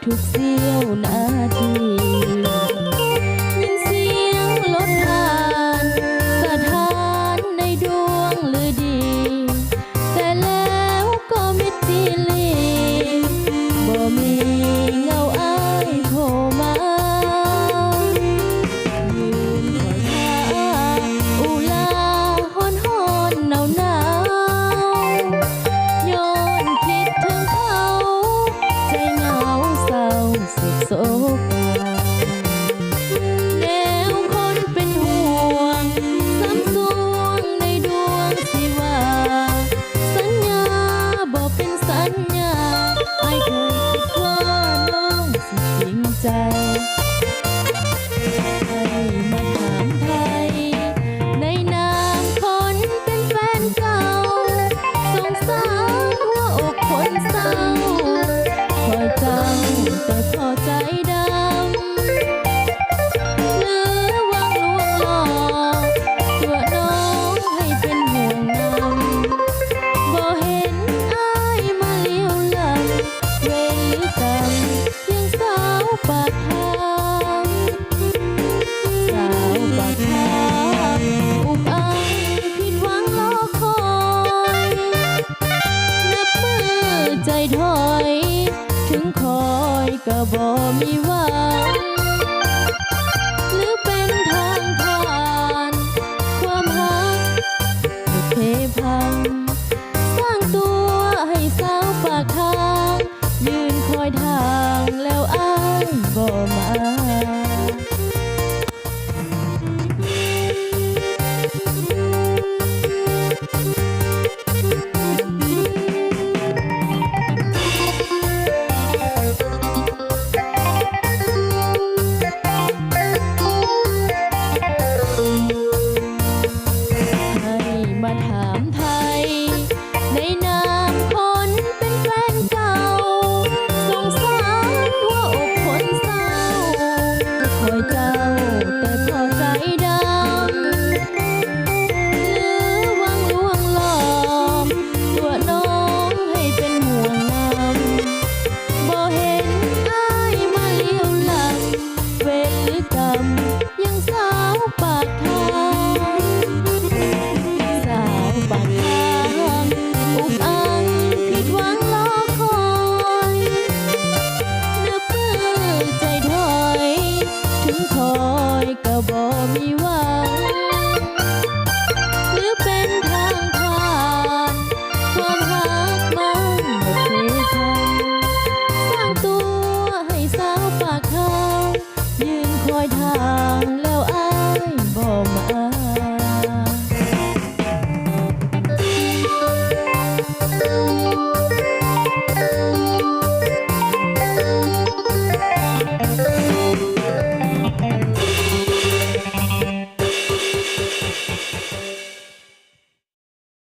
ทุกเสี้ยวนาทียินเสียงรถผ่านสถานในดวงฤดีแต่แล้วก็มิดทิลีบ่มีเงาอ้ายโผล่มายืนคอยท่าอุลาฮ้อนฮ้อนหนาวหนาวย้อนคิดถึงเขาใจเหงาเศร้าสุดโศกแนวคนเป็นห่วงซ้ำสวงในดวงสิว่าสัญญาบ่เป็นสัญญาอ้ายเคยคิดว่าน้องสิจริงใจให้มาถามไทยในนามคนเป็นแฟนเก่าสงสารหัวอกคนเศร้าคอยเจ้าแต่พอใจดำเหลือหวังลวงหลอกตัวน้องให้เป็นห่วงนำบ่เห็นอ้ายมาเลี้ยวหลังเวรหรือกรรมยังสาวปากทางสาวปากทางอุกอังผิดหวังรอคอยนับมือใจถอยถึงคอยก็บ่มีหวังหรือเป็นทางผ่านความหักหมดเพพังสร้างตัวให้สาวปากทางยืนคอยทางแล้วอ้ายบ่มา